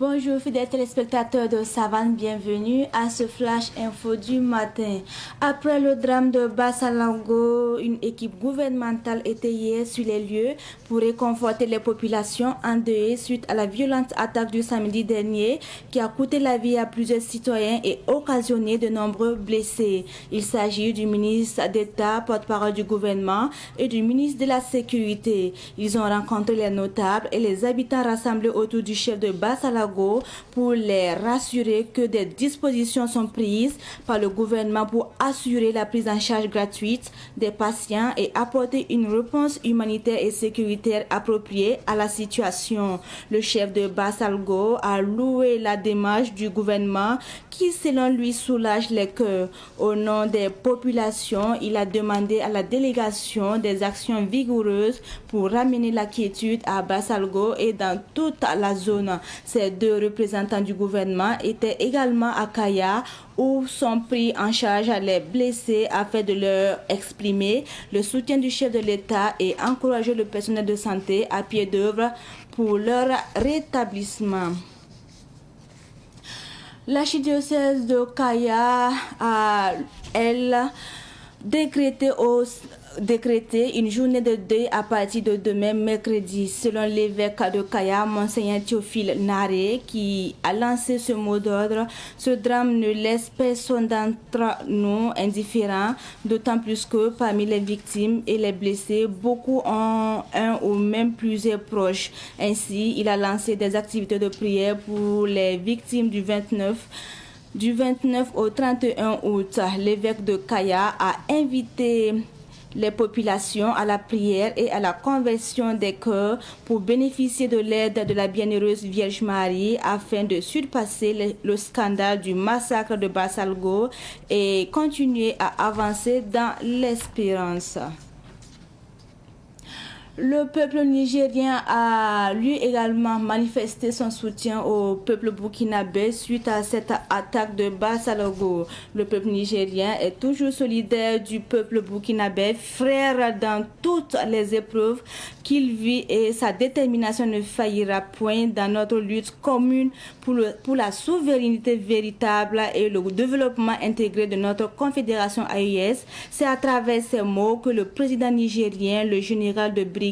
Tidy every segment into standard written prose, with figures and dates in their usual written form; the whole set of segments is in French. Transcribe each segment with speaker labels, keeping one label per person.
Speaker 1: Bonjour fidèles téléspectateurs de Savane, bienvenue à ce flash info du matin. Après le drame de Bassalango, une équipe gouvernementale était hier sur les lieux pour réconforter les populations endeuillées suite à la violente attaque du samedi dernier qui a coûté la vie à plusieurs citoyens et occasionné de nombreux blessés. Il s'agit du ministre d'État, porte-parole du gouvernement et du ministre de la Sécurité. Ils ont rencontré les notables et les habitants rassemblés autour du chef de Bassalango pour les rassurer que des dispositions sont prises par le gouvernement pour assurer la prise en charge gratuite des patients et apporter une réponse humanitaire et sécuritaire appropriée à la situation. Le chef de Bassalango a loué la démarche du gouvernement qui, selon lui, soulage les cœurs. Au nom des populations, il a demandé à la délégation des actions vigoureuses pour ramener la quiétude à Bassalango et dans toute la zone. Ces deux représentants du gouvernement étaient également à Kaya où sont pris en charge les blessés afin de leur exprimer le soutien du chef de l'État et encourager le personnel de santé à pied d'œuvre pour leur rétablissement. L'archidiocèse de Kaya a, elle, décrété une journée de deuil à partir de demain mercredi. Selon l'évêque de Kaya, Monseigneur Théophile Naré, qui a lancé ce mot d'ordre, ce drame ne laisse personne d'entre nous indifférent, d'autant plus que parmi les victimes et les blessés, beaucoup ont un ou même plusieurs proches. Ainsi, il a lancé des activités de prière pour les victimes du 29 au 31 août. L'évêque de Kaya a invité les populations à la prière et à la conversion des cœurs pour bénéficier de l'aide de la bienheureuse Vierge Marie afin de surpasser le scandale du massacre de Bassalango et continuer à avancer dans l'espérance. Le peuple nigérien a lui également manifesté son soutien au peuple burkinabé suite à cette attaque de Bassalango. Le peuple nigérien est toujours solidaire du peuple burkinabé, frère dans toutes les épreuves qu'il vit et sa détermination ne faillira point dans notre lutte commune pour la souveraineté véritable et le développement intégré de notre confédération AES. C'est à travers ces mots que le président nigérien, le général de brigade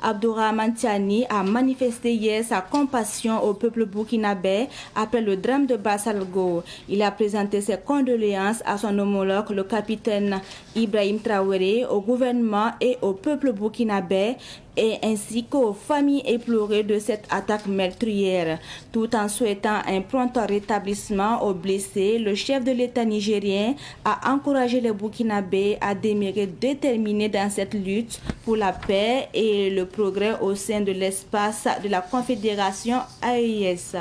Speaker 1: Abdourahmane Tiani a manifesté hier sa compassion au peuple burkinabé après le drame de Bassalango. Il a présenté ses condoléances à son homologue, le capitaine Ibrahim Traoré, au gouvernement et au peuple burkinabé et ainsi qu'aux familles éplorées de cette attaque meurtrière. Tout en souhaitant un prompt rétablissement aux blessés, le chef de l'État nigérien a encouragé les Burkinabés à demeurer déterminés dans cette lutte pour la paix et le progrès au sein de l'espace de la Confédération AES.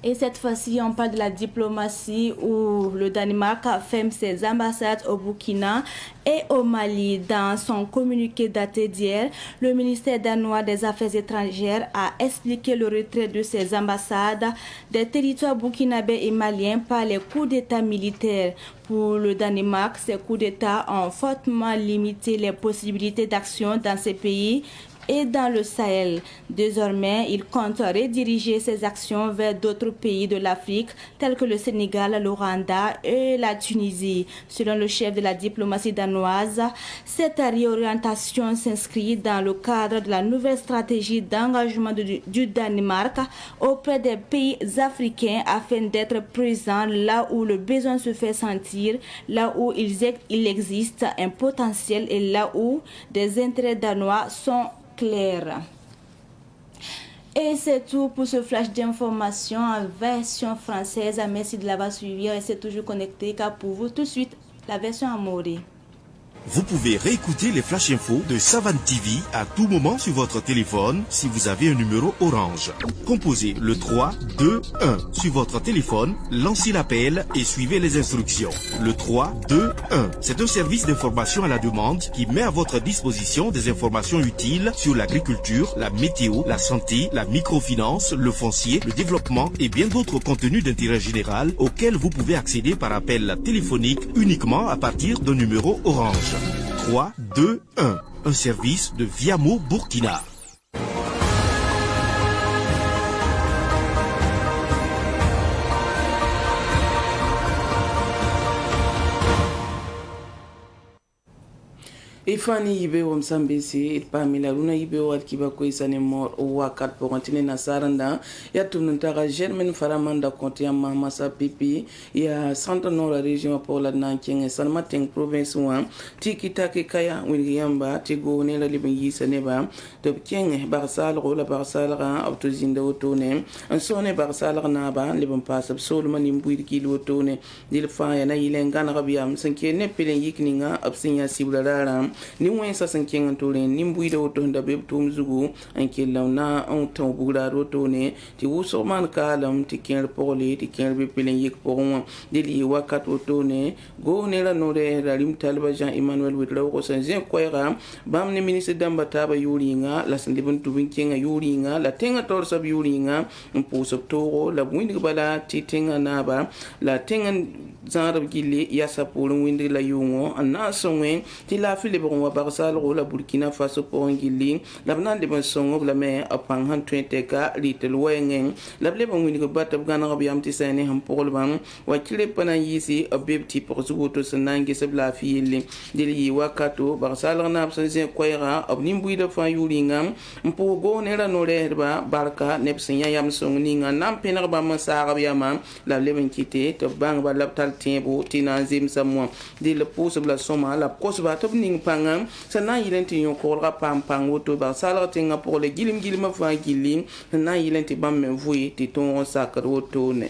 Speaker 1: Et cette fois-ci, on parle de la diplomatie où le Danemark ferme ses ambassades au Burkina et au Mali. Dans son communiqué daté d'hier, le ministère danois des Affaires étrangères a expliqué le retrait de ses ambassades des territoires burkinabés et maliens par les coups d'État militaires. Pour le Danemark, ces coups d'État ont fortement limité les possibilités d'action dans ces pays et dans le Sahel. Désormais, il compte rediriger ses actions vers d'autres pays de l'Afrique, tels que le Sénégal, le Rwanda et la Tunisie. Selon le chef de la diplomatie danoise, cette réorientation s'inscrit dans le cadre de la nouvelle stratégie d'engagement du Danemark auprès des pays africains afin d'être présent là où le besoin se fait sentir, là où il existe un potentiel et là où des intérêts danois sont clair. Et c'est tout pour ce flash d'information en version française. Merci de l'avoir suivi. Restez toujours connectés car pour vous tout de suite la version en moré.
Speaker 2: Vous pouvez réécouter les flash infos de Savane TV à tout moment sur votre téléphone si vous avez un numéro orange. Composez le 3 2 1 sur votre téléphone, lancez l'appel et suivez les instructions. Le 3 2 1, c'est un service d'information à la demande qui met à votre disposition des informations utiles sur l'agriculture, la météo, la santé, la microfinance, le foncier, le développement et bien d'autres contenus d'intérêt général auxquels vous pouvez accéder par appel téléphonique uniquement à partir d'un numéro orange. 3 2 1, un service de Viamo Burkina.
Speaker 3: ifani yibe wo msambisi pamila luna yibe wo kiba ko isane mor o wakat po kontine na saranda ya tununtaga germaine faramanda konti ya masa pipi ya centre nord la région pour la nankenge sanma teng province wa tiki take kaya williamba tigo ne la libin yisane ba to kenge barsal ro la barsal ra op to zinda otone an sone barsal na ba libin pasab solma nimbuir kilo otone dil fa ya na yilenga na rabiam sanke ne pelen yikninga absinya siblara ni wen sa san ken tole ni mbuida woto nda be tum zugu an kella na on ton bugla roto ne ti wuso man kalam ti ken pole ti ken be pelen yik poron de li wakat woto ne go ne la no de la lim talba Jean Emmanuel Widra ko san zen koyra bam ne ministre damba taba yuringa la san de buntu bin ken yuringa la tenga tor sab yuringa mpo sab toro la windi bala ti tenga na ba la tenga zarab gili ya sapulun windi la yungo anna sonwe ti la fili bon wa barsal ro la Burkina Faso pour ngili la bnan de bon songo la me apang han 20 ka little wengen la ble bon wini ko batab gana ko yam ti sene ham pour le ban wa kile pana yisi abeb ti pour zugoto sanangi sab la fili dili wakato barsal na absen koyra abnim buida fa yulinga mpo go ne la no ba barka nepsinya yam song ninga nam penar ba masara yama la leben kite to bang ba laptal tembo tinanzim samwa dile possible soma la kosba to ning panga sana yilenti yon kolra pam pang woto ba sala tinga pour le gilim fa gilim sana yilenti bam men vui ti ton sakar woto ne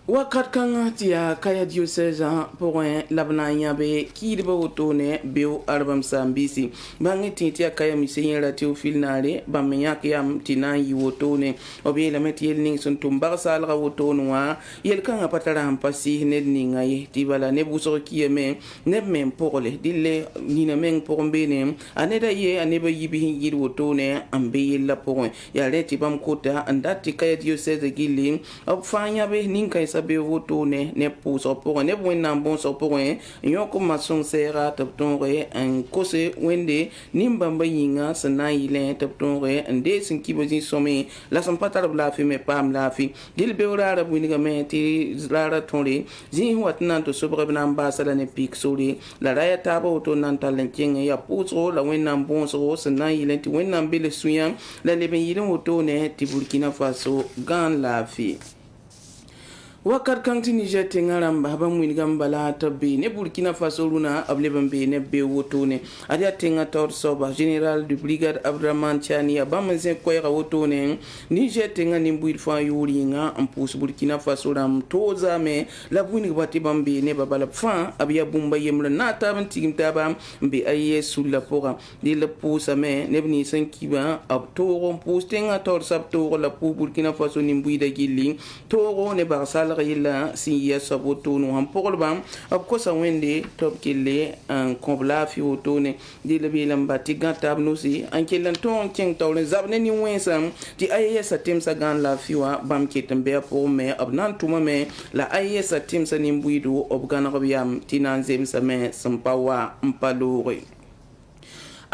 Speaker 3: wakat kanga tia kaya diocese pour labna nyabe kidba wotone beo album sambisi bangi tintia kaya misenye la teofil nare bamenya kiyam tina yi wotone obi la met yel ning sun tumbar salra wotone wa yel kanga patara hampasi ned ninga ye tibala ne buso kiyeme ne men porle dille nina men porbene aneda ye aneba yibi yir wotone ambe la pour ya leti bam kota andati kaya diocese gili op fanya be ninka sabe voto ne pouso pour ne bon bon so pour yon ko mason sera tabtonre en kose wende nimbamba yinga sana ile tabtonre ende sin kibozi somme la son patar la fi me pam la fi dil be ora bu ni gameti lara tonle zin watnan to sobre na ambasada ne pik sori la raya tabo to nan talen ya pouso la wenam bon so sana ile ti wenam bele suyan la leben yilin woto ne ti Burkina Faso gan la fi wakar kanti Niger tengaramba ba mwini gambala tabe ne Burkina Faso luna ableben be ne be wotone adia tenga tor soba général du brigade Abdraman Chani abamanze koyra wotone Niger tenga nimbuil fa yuringa ampus Burkina Faso ram toza me la bwini bati bambe ne babala fa abia bumba yemla nata ban tigimta ba be aye sulla pora de la pousa me ne bni sankiba ab toro pus tenga tor sab toro la pu Burkina Faso nimbuida gilli toro ne barsala yilla si ya saboto no ham porba ab ko sa wende top kille en kombla fi otone de le bilam bati gata no si an kellan ton ken tawle zabne ni wensam ti ayesa tim sa gan la fiwa bam ketembe pour me ab nan tuma me la ayesa tim sa nimbuido ob gan rabiyam tinanzem sa me sampawa mpalore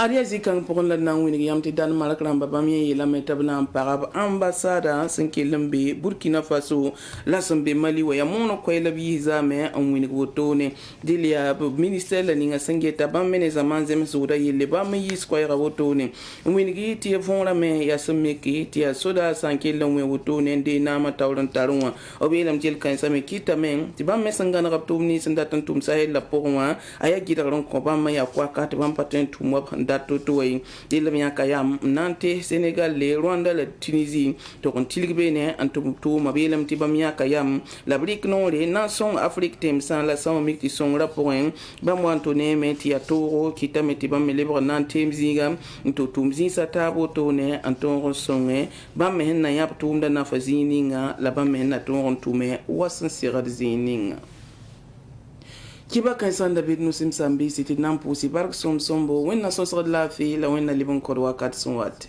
Speaker 3: Aria zikang pour la nangwini yamti dan malakram babami la metabna parab ambasada sankelembe Burkina Faso la sambe Mali wa yamono ko la biza me amwini wotone dilia ministère la ninga sangeta bamene zamanze msuda yele bam yis ko ra wotone mwini giti fonra me ya sameki ti soda sankelemwe wotone de na matawran tarunwa obelam jel kan same kita men ti bam mesangana raptumni sandatan tum sahel la porwa aya gitaron ko bam ya kwa kat bam paten tumwa dato toy dile miya kayam nante Senegal le Rwanda la Tunisie to kon tilgbe ne antum to mabelam tibam ya kayam la brique non le nation Afrique tem sans la son mik ti son rapport ba mo antone meti atoro kitameti bam libre nante mzinga to tumzi satabo to ne anton songe ba men na yap tumda na fazini nga la ba men na to tume wasan sirad zininga kiba kan sanda bit nusim sambi siti nampusi bark sombo wenna sosod la fi la wenna libon kod wakat sunwate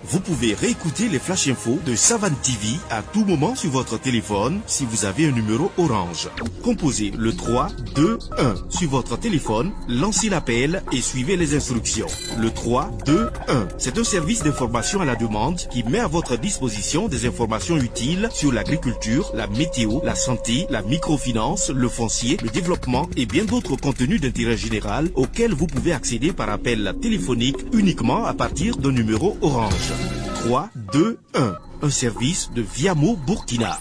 Speaker 2: Vous pouvez réécouter les Flash Infos de Savane TV à tout moment sur votre téléphone si vous avez un numéro Orange. Composez le 3 2 1 sur votre téléphone, lancez l'appel et suivez les instructions. Le 3 2 1, c'est un service d'information à la demande qui met à votre disposition des informations utiles sur l'agriculture, la météo, la santé, la microfinance, le foncier, le développement et bien d'autres contenus d'intérêt général auxquels vous pouvez accéder par appel téléphonique uniquement à partir d'un numéro Orange. 3 2 1, un service de Viamo Burkina.